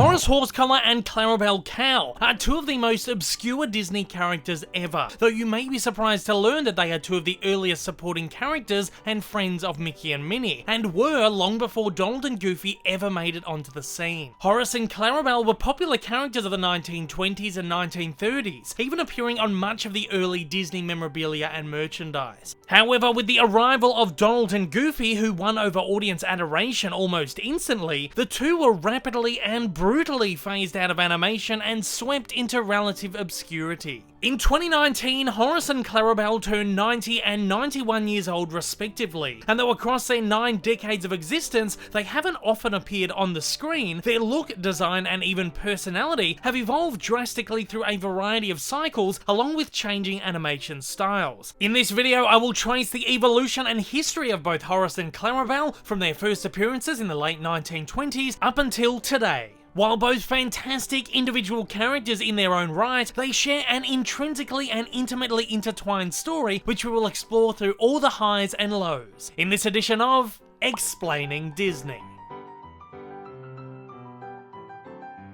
Horace Horsecollar and Clarabella Koe are two of the most obscure Disney characters ever, though you may be surprised to learn that they are two of the earliest supporting characters and friends of Mickey and Minnie, and were long before Donald and Goofy ever made it onto the scene. Horace and Clarabelle were popular characters of the 1920s and 1930s, even appearing on much of the early Disney memorabilia and merchandise. However, with the arrival of Donald and Goofy, who won over audience adoration almost instantly, the two were rapidly and brutally phased out of animation and swept into relative obscurity. In 2019, Horace and Clarabelle turned 90 and 91 years old respectively, and though across their 9 decades of existence, they haven't often appeared on the screen, their look, design, and even personality have evolved drastically through a variety of cycles, along with changing animation styles. In this video, I will trace the evolution and history of both Horace and Clarabelle from their first appearances in the late 1920s up until today. While both fantastic individual characters in their own right, they share an intrinsically and intimately intertwined story which we will explore through all the highs and lows in this edition of Explaining Disney.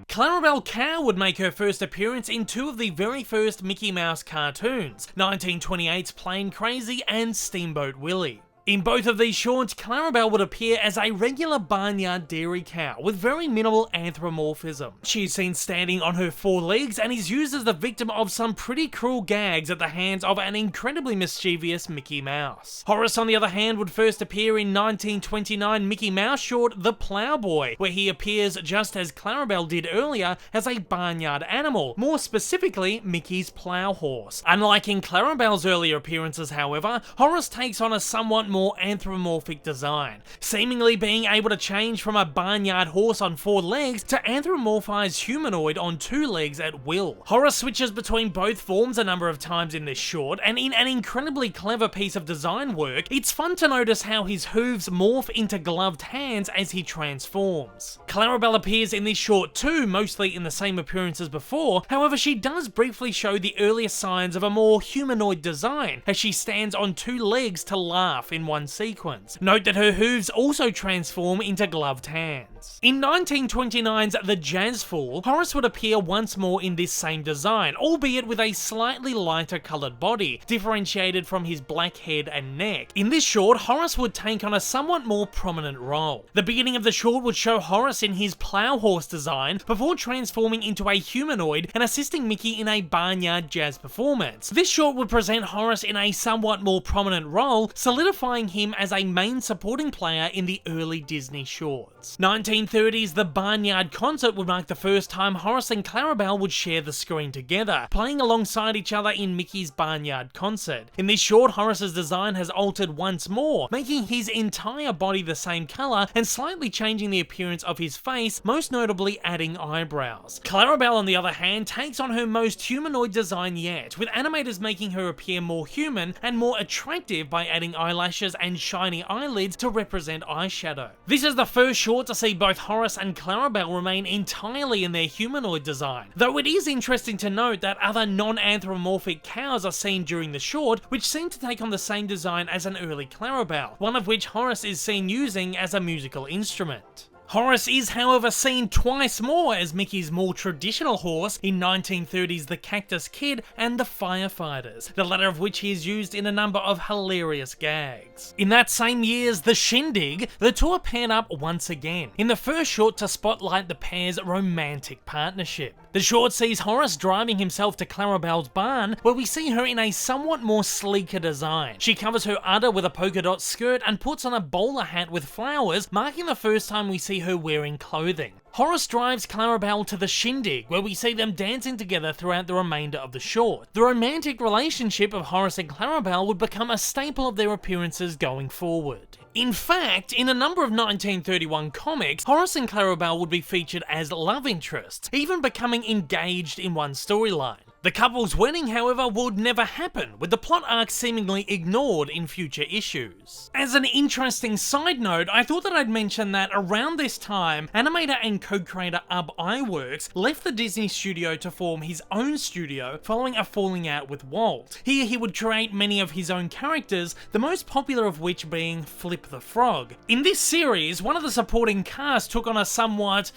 Clarabella Koe would make her first appearance in two of the very first Mickey Mouse cartoons, 1928's Plain Crazy and Steamboat Willie. In both of these shorts, Clarabelle would appear as a regular barnyard dairy cow with very minimal anthropomorphism. She is seen standing on her 4 legs and is used as the victim of some pretty cruel gags at the hands of an incredibly mischievous Mickey Mouse. Horace, on the other hand, would first appear in 1929 Mickey Mouse short The Plow Boy, where he appears just as Clarabelle did earlier as a barnyard animal, more specifically Mickey's plow horse. Unlike in Clarabelle's earlier appearances, however, Horace takes on a somewhat more anthropomorphic design, seemingly being able to change from a barnyard horse on 4 legs to anthropomorphized humanoid on 2 legs at will. Horace switches between both forms a number of times in this short, and in an incredibly clever piece of design work, it's fun to notice how his hooves morph into gloved hands as he transforms. Clarabelle appears in this short too, mostly in the same appearance as before, however she does briefly show the earliest signs of a more humanoid design, as she stands on 2 legs to laugh in one sequence. Note that her hooves also transform into gloved hands. In 1929's The Jazz Fool, Horace would appear once more in this same design, albeit with a slightly lighter coloured body, differentiated from his black head and neck. In this short, Horace would take on a somewhat more prominent role. The beginning of the short would show Horace in his plow horse design, before transforming into a humanoid and assisting Mickey in a barnyard jazz performance. This short would present Horace in a somewhat more prominent role, solidifying him as a main supporting player in the early Disney shorts. 1930's The Barnyard Concert would mark the first time Horace and Clarabelle would share the screen together, playing alongside each other in Mickey's Barnyard Concert. In this short, Horace's design has altered once more, making his entire body the same colour and slightly changing the appearance of his face, most notably adding eyebrows. Clarabelle, on the other hand, takes on her most humanoid design yet, with animators making her appear more human and more attractive by adding eyelashes and shiny eyelids to represent eyeshadow. This is the first short to see both Horace and Clarabelle remain entirely in their humanoid design, though it is interesting to note that other non-anthropomorphic cows are seen during the short, which seem to take on the same design as an early Clarabelle, one of which Horace is seen using as a musical instrument. Horace is, however, seen twice more as Mickey's more traditional horse in 1930's The Cactus Kid and The Firefighters, the latter of which he is used in a number of hilarious gags. In that same year's The Shindig, the two are paired up once again, in the first short to spotlight the pair's romantic partnership. The short sees Horace driving himself to Clarabelle's barn, where we see her in a somewhat more sleeker design. She covers her udder with a polka dot skirt and puts on a bowler hat with flowers, marking the first time we see her wearing clothing. Horace drives Clarabelle to the Shindig, where we see them dancing together throughout the remainder of the short. The romantic relationship of Horace and Clarabelle would become a staple of their appearances going forward. In fact, in a number of 1931 comics, Horace and Clarabelle would be featured as love interests, even becoming engaged in one storyline. The couple's wedding, however, would never happen, with the plot arc seemingly ignored in future issues. As an interesting side note, I thought that I'd mention that around this time, animator and co-creator Ub Iwerks left the Disney studio to form his own studio following a falling out with Walt. Here he would create many of his own characters, the most popular of which being Flip the Frog. In this series, one of the supporting cast took on a somewhat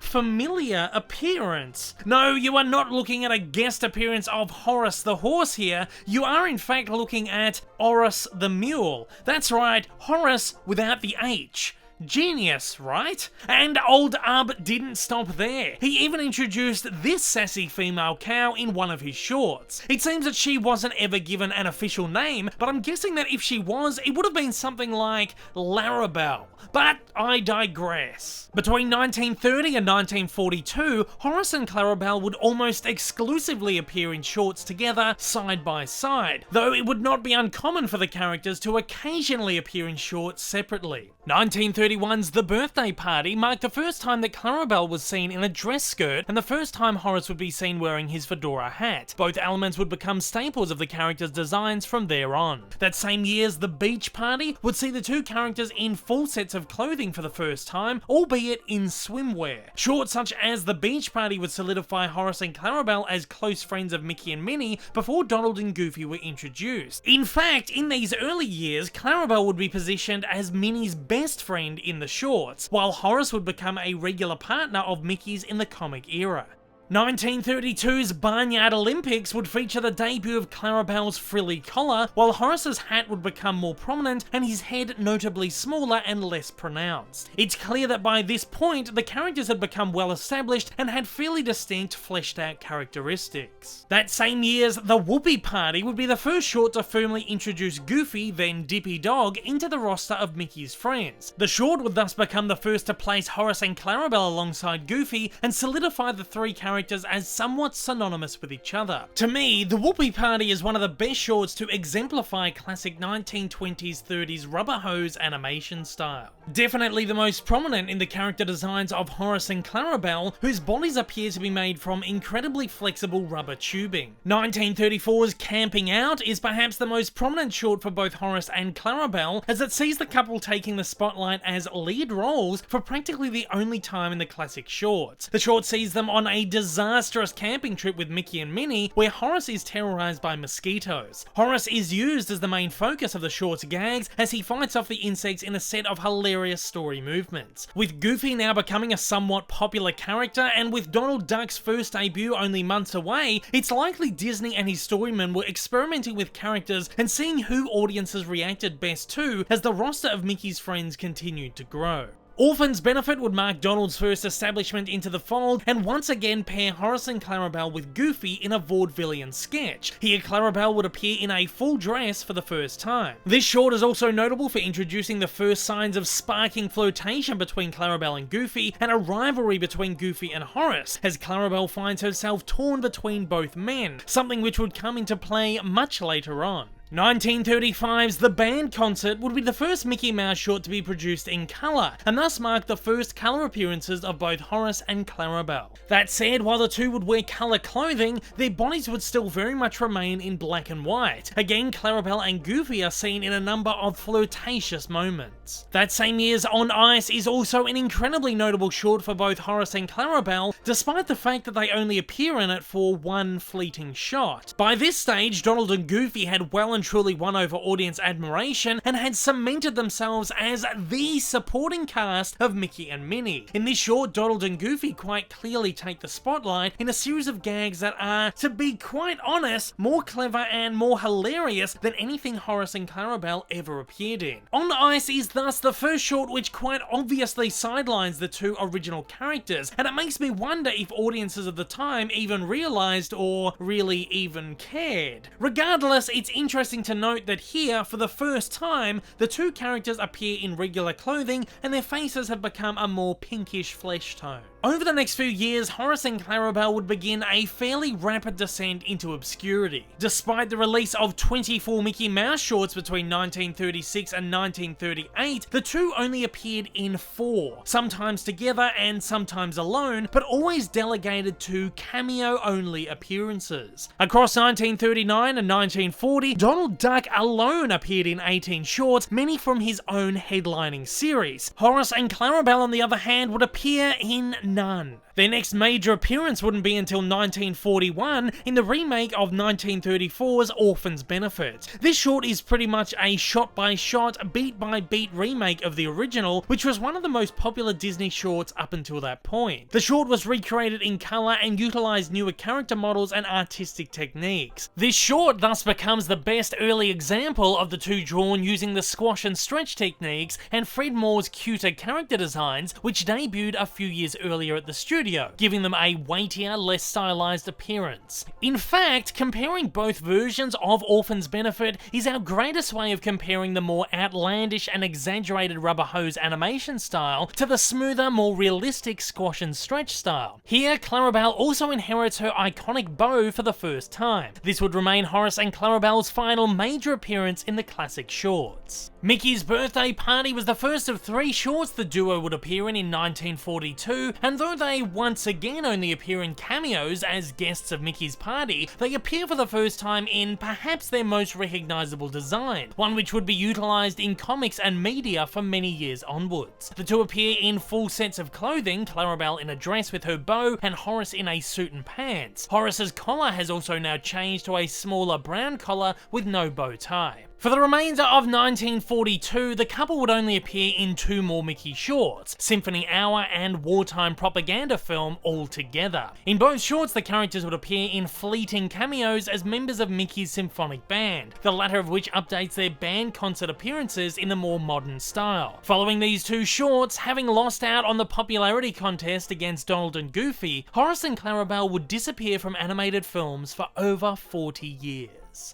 familiar appearance. No, you are not looking at a guest appearance of Horace the Horse here, you are in fact looking at Horace the Mule. That's right, Horace without the H. Genius, right? And old Ub didn't stop there. He even introduced this sassy female cow in one of his shorts. It seems that she wasn't ever given an official name, but I'm guessing that if she was, it would have been something like Clarabelle. But I digress. Between 1930 and 1942, Horace and Clarabelle would almost exclusively appear in shorts together, side by side, though it would not be uncommon for the characters to occasionally appear in shorts separately. 1931's The Birthday Party marked the first time that Clarabelle was seen in a dress skirt and the first time Horace would be seen wearing his fedora hat. Both elements would become staples of the characters' designs from there on. That same year's The Beach Party would see the two characters in full sets of clothing for the first time, albeit in swimwear. Shorts such as The Beach Party would solidify Horace and Clarabelle as close friends of Mickey and Minnie before Donald and Goofy were introduced. In fact, in these early years, Clarabelle would be positioned as Minnie's best friend in the shorts, while Horace would become a regular partner of Mickey's in the comic era. 1932's Barnyard Olympics would feature the debut of Clarabelle's frilly collar, while Horace's hat would become more prominent and his head notably smaller and less pronounced. It's clear that by this point, the characters had become well established and had fairly distinct, fleshed out characteristics. That same year's The Whoopee Party would be the first short to firmly introduce Goofy, then Dippy Dog, into the roster of Mickey's friends. The short would thus become the first to place Horace and Clarabelle alongside Goofy and solidify the three characters as somewhat synonymous with each other. To me, The Whoopee Party is one of the best shorts to exemplify classic 1920s-30s rubber hose animation style. Definitely the most prominent in the character designs of Horace and Clarabelle, whose bodies appear to be made from incredibly flexible rubber tubing. 1934's Camping Out is perhaps the most prominent short for both Horace and Clarabelle, as it sees the couple taking the spotlight as lead roles for practically the only time in the classic shorts. The short sees them on a disastrous camping trip with Mickey and Minnie, where Horace is terrorized by mosquitoes. Horace is used as the main focus of the short's gags as he fights off the insects in a set of hilarious story movements. With Goofy now becoming a somewhat popular character, and with Donald Duck's first debut only months away, it's likely Disney and his storymen were experimenting with characters and seeing who audiences reacted best to as the roster of Mickey's friends continued to grow. Orphan's Benefit would mark Donald's first establishment into the fold and once again pair Horace and Clarabelle with Goofy in a vaudevillian sketch. Here Clarabelle would appear in a full dress for the first time. This short is also notable for introducing the first signs of sparking flirtation between Clarabelle and Goofy and a rivalry between Goofy and Horace, as Clarabelle finds herself torn between both men, something which would come into play much later on. 1935's The Band Concert would be the first Mickey Mouse short to be produced in colour, and thus mark the first colour appearances of both Horace and Clarabelle. That said, while the two would wear colour clothing, their bodies would still very much remain in black and white. Again, Clarabelle and Goofy are seen in a number of flirtatious moments. That same year's On Ice is also an incredibly notable short for both Horace and Clarabelle, despite the fact that they only appear in it for one fleeting shot. By this stage, Donald and Goofy had well and truly won over audience admiration and had cemented themselves as the supporting cast of Mickey and Minnie. In this short, Donald and Goofy quite clearly take the spotlight in a series of gags that are, to be quite honest, more clever and more hilarious than anything Horace and Clarabelle ever appeared in. On Ice is thus the first short which quite obviously sidelines the two original characters, and it makes me wonder if audiences of the time even realised or really even cared. Regardless, it's interesting to note that here, for the first time, the two characters appear in regular clothing and their faces have become a more pinkish flesh tone. Over the next few years, Horace and Clarabelle would begin a fairly rapid descent into obscurity. Despite the release of 24 Mickey Mouse shorts between 1936 and 1938, the two only appeared in 4, sometimes together and sometimes alone, but always delegated to cameo-only appearances. Across 1939 and 1940, Donald Duck alone appeared in 18 shorts, many from his own headlining series. Horace and Clarabelle, on the other hand, would appear in none. Their next major appearance wouldn't be until 1941 in the remake of 1934's Orphan's Benefit. This short is pretty much a shot-by-shot, beat-by-beat remake of the original, which was one of the most popular Disney shorts up until that point. The short was recreated in colour and utilised newer character models and artistic techniques. This short thus becomes the best early example of the two drawn using the squash and stretch techniques and Fred Moore's cuter character designs, which debuted a few years earlier at the studio, giving them a weightier, less stylized appearance. In fact, comparing both versions of Orphan's Benefit is our greatest way of comparing the more outlandish and exaggerated rubber hose animation style to the smoother, more realistic squash and stretch style. Here, Clarabelle also inherits her iconic bow for the first time. This would remain Horace and Clarabelle's final major appearance in the classic shorts. Mickey's Birthday Party was the first of 3 shorts the duo would appear in 1942, and though they once again only appear in cameos as guests of Mickey's Party, they appear for the first time in perhaps their most recognisable design, one which would be utilised in comics and media for many years onwards. The two appear in full sets of clothing, Clarabelle in a dress with her bow and Horace in a suit and pants. Horace's collar has also now changed to a smaller brown collar with no bow tie. For the remainder of 1942, the couple would only appear in 2 more Mickey shorts, Symphony Hour and Wartime Propaganda Film altogether. In both shorts, the characters would appear in fleeting cameos as members of Mickey's symphonic band, the latter of which updates their band concert appearances in a more modern style. Following these 2 shorts, having lost out on the popularity contest against Donald and Goofy, Horace and Clarabelle would disappear from animated films for over 40 years.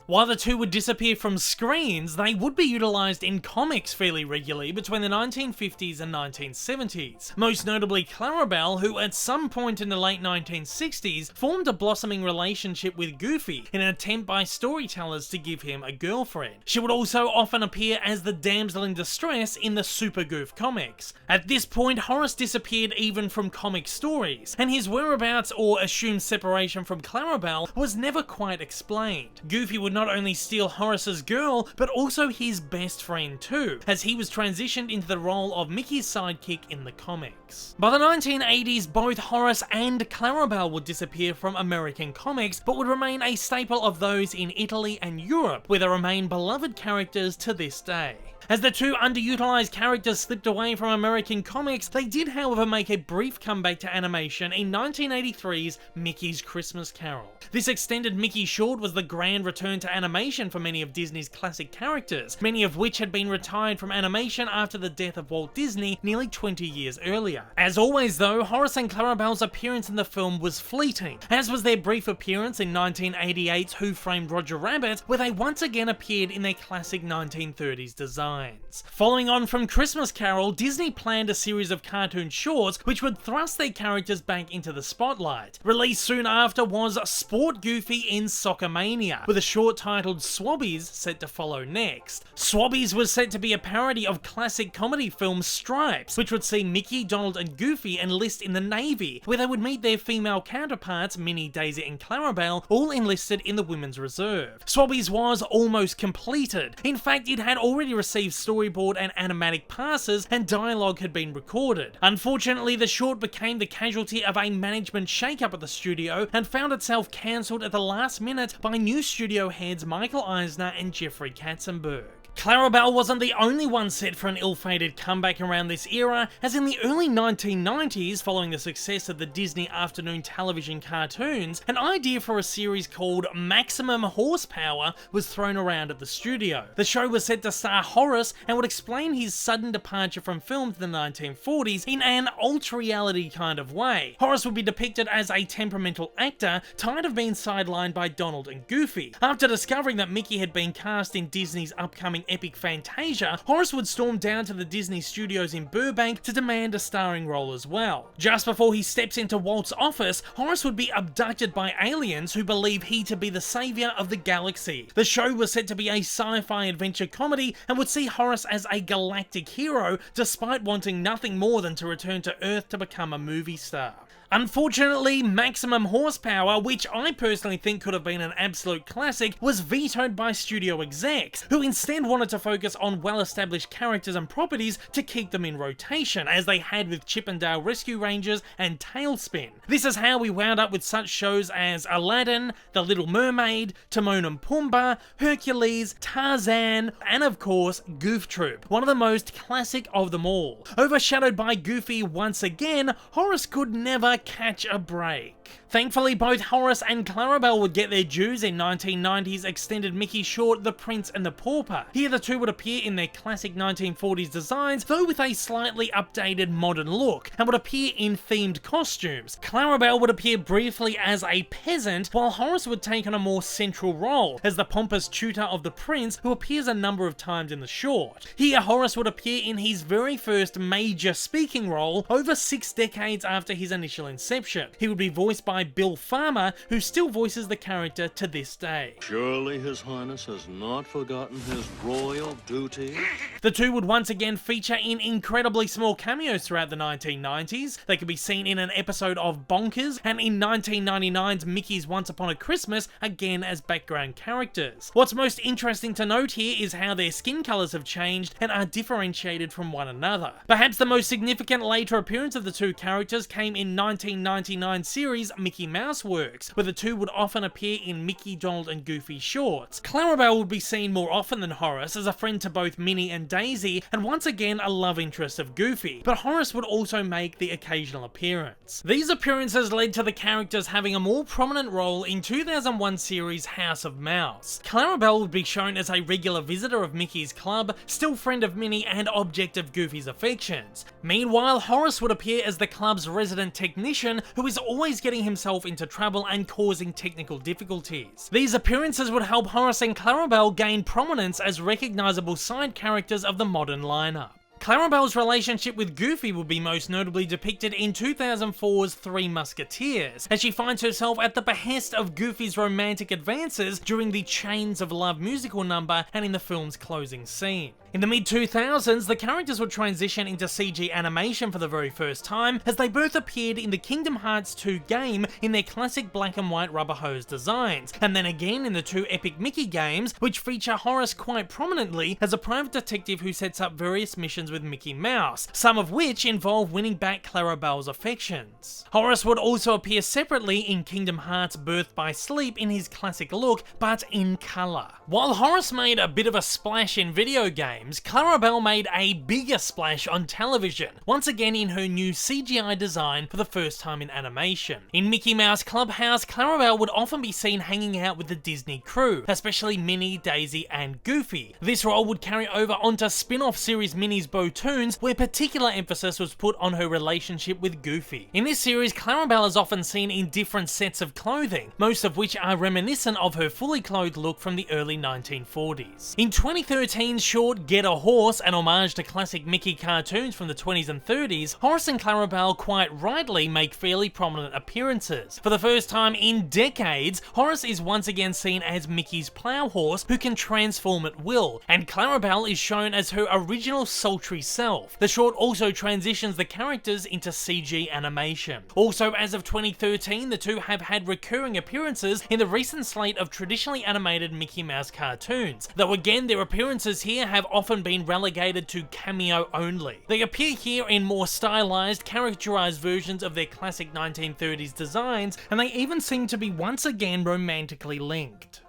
While the two would disappear from screens, they would be utilised in comics fairly regularly between the 1950s and 1970s. Most notably Clarabelle, who at some point in the late 1960s formed a blossoming relationship with Goofy in an attempt by storytellers to give him a girlfriend. She would also often appear as the damsel in distress in the Super Goof comics. At this point, Horace disappeared even from comic stories, and his whereabouts or assumed separation from Clarabelle was never quite explained. Goofy would not only steal Horace's girl, but also his best friend too, as he was transitioned into the role of Mickey's sidekick in the comics. By the 1980s, both Horace and Clarabelle would disappear from American comics, but would remain a staple of those in Italy and Europe, where they remain beloved characters to this day. As the two underutilized characters slipped away from American comics, they did however make a brief comeback to animation in 1983's Mickey's Christmas Carol. This extended Mickey short was the grand return to animation for many of Disney's classic characters, many of which had been retired from animation after the death of Walt Disney nearly 20 years earlier. As always though, Horace and Clarabelle's appearance in the film was fleeting, as was their brief appearance in 1988's Who Framed Roger Rabbit, where they once again appeared in their classic 1930s design. Following on from Christmas Carol, Disney planned a series of cartoon shorts which would thrust their characters back into the spotlight. Released soon after was Sport Goofy in Soccermania, with a short titled Swabbies set to follow next. Swabbies was set to be a parody of classic comedy film Stripes, which would see Mickey, Donald and Goofy enlist in the Navy, where they would meet their female counterparts Minnie, Daisy and Clarabelle, all enlisted in the Women's Reserve. Swabbies was almost completed. In fact, it had already received storyboard and animatic passes, and dialogue had been recorded. Unfortunately, the short became the casualty of a management shake-up at the studio and found itself cancelled at the last minute by new studio heads Michael Eisner and Jeffrey Katzenberg. Clarabelle wasn't the only one set for an ill-fated comeback around this era, as in the early 1990s, following the success of the Disney afternoon television cartoons, an idea for a series called Maximum Horsepower was thrown around at the studio. The show was set to star Horace and would explain his sudden departure from film to the 1940s in an alt-reality kind of way. Horace would be depicted as a temperamental actor, tired of being sidelined by Donald and Goofy. After discovering that Mickey had been cast in Disney's upcoming epic Fantasia, Horace would storm down to the Disney studios in Burbank to demand a starring role as well. Just before he steps into Walt's office, Horace would be abducted by aliens who believe he to be the savior of the galaxy. The show was set to be a sci-fi adventure comedy and would see Horace as a galactic hero, despite wanting nothing more than to return to Earth to become a movie star. Unfortunately, Maximum Horsepower, which I personally think could have been an absolute classic, was vetoed by studio execs, who instead wanted to focus on well-established characters and properties to keep them in rotation, as they had with Chip 'n Dale Rescue Rangers and Tailspin. This is how we wound up with such shows as Aladdin, The Little Mermaid, Timon and Pumbaa, Hercules, Tarzan, and of course, Goof Troop, one of the most classic of them all. Overshadowed by Goofy once again, Horace could never catch a break. Thankfully, both Horace and Clarabelle would get their dues in 1990's extended Mickey short The Prince and the Pauper. Here the two would appear in their classic 1940s designs, though with a slightly updated modern look, and would appear in themed costumes. Clarabelle would appear briefly as a peasant, while Horace would take on a more central role as the pompous tutor of the prince, who appears a number of times in the short. Here Horace would appear in his very first major speaking role over 6 decades after his initial inception. He would be voiced by Bill Farmer, who still voices the character to this day. Surely His Highness has not forgotten his royal duty. The two would once again feature in incredibly small cameos throughout the 1990s. They could be seen in an episode of Bonkers, and in 1999's Mickey's Once Upon a Christmas, again as background characters. What's most interesting to note here is how their skin colours have changed and are differentiated from one another. Perhaps the most significant later appearance of the two characters came in 1999 series Mickey Mouse Works, where the two would often appear in Mickey, Donald and Goofy shorts. Clarabelle would be seen more often than Horace as a friend to both Minnie and Daisy, and once again a love interest of Goofy, but Horace would also make the occasional appearance. These appearances led to the characters having a more prominent role in 2001 series House of Mouse. Clarabelle would be shown as a regular visitor of Mickey's club, still friend of Minnie and object of Goofy's affections. Meanwhile, Horace would appear as the club's resident technician, who is always getting himself into trouble and causing technical difficulties. These appearances would help Horace and Clarabelle gain prominence as recognisable side characters of the modern lineup. Clarabelle's relationship with Goofy would be most notably depicted in 2004's Three Musketeers, as she finds herself at the behest of Goofy's romantic advances during the Chains of Love musical number and in the film's closing scene. In the mid-2000s, the characters would transition into CG animation for the very first time, as they both appeared in the Kingdom Hearts 2 game in their classic black and white rubber hose designs, and then again in the two epic Mickey games, which feature Horace quite prominently as a private detective who sets up various missions with Mickey Mouse, some of which involve winning back Clarabelle's affections. Horace would also appear separately in Kingdom Hearts Birth by Sleep in his classic look, but in colour. While Horace made a bit of a splash in video games, Clarabelle made a bigger splash on television, once again in her new CGI design for the first time in animation. In Mickey Mouse Clubhouse, Clarabelle would often be seen hanging out with the Disney crew, especially Minnie, Daisy and Goofy. This role would carry over onto spin-off series Minnie's Bo-Toons, where particular emphasis was put on her relationship with Goofy. In this series, Clarabelle is often seen in different sets of clothing, most of which are reminiscent of her fully clothed look from the early 1940s. In 2013's short Get a Horse, an homage to classic Mickey cartoons from the 20s and 30s, Horace and Clarabelle quite rightly make fairly prominent appearances. For the first time in decades, Horace is once again seen as Mickey's plow horse who can transform at will, and Clarabelle is shown as her original sultry self. The short also transitions the characters into CG animation. Also, as of 2013, the two have had recurring appearances in the recent slate of traditionally animated Mickey Mouse cartoons, though again their appearances here have often been relegated to cameo only. They appear here in more stylized, characterized versions of their classic 1930s designs, and they even seem to be once again romantically linked.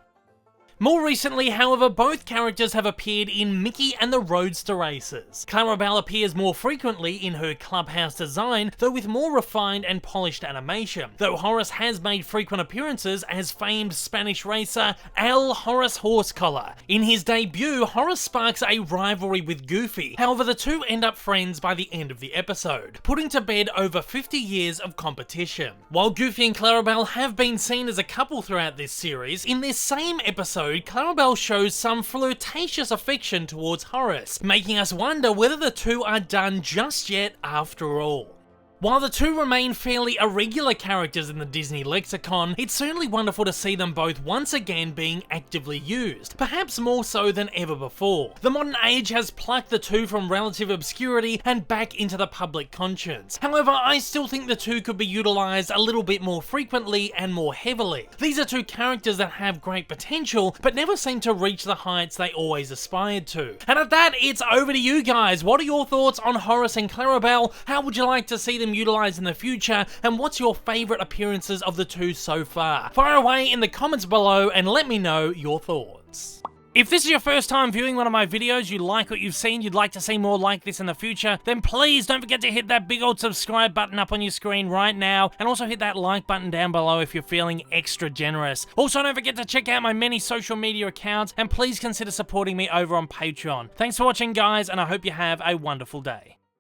More recently, however, both characters have appeared in Mickey and the Roadster Races. Clarabelle appears more frequently in her clubhouse design, though with more refined and polished animation, though Horace has made frequent appearances as famed Spanish racer El Horace Horsecollar. In his debut, Horace sparks a rivalry with Goofy, however the two end up friends by the end of the episode, putting to bed over 50 years of competition. While Goofy and Clarabelle have been seen as a couple throughout this series, in this same episode episode, Clarabelle shows some flirtatious affection towards Horace, making us wonder whether the two are done just yet after all. While the two remain fairly irregular characters in the Disney lexicon, it's certainly wonderful to see them both once again being actively used, perhaps more so than ever before. The modern age has plucked the two from relative obscurity and back into the public conscience. However, I still think the two could be utilised a little bit more frequently and more heavily. These are two characters that have great potential, but never seem to reach the heights they always aspired to. And at that, it's over to you guys. What are your thoughts on Horace and Clarabelle? How would you like to see them utilised in the future, and what's your favourite appearances of the two so far? Fire away in the comments below and let me know your thoughts. If this is your first time viewing one of my videos, you like what you've seen, you'd like to see more like this in the future, then please don't forget to hit that big old subscribe button up on your screen right now, and also hit that like button down below if you're feeling extra generous. Also, don't forget to check out my many social media accounts, and please consider supporting me over on Patreon. Thanks for watching, guys, and I hope you have a wonderful day.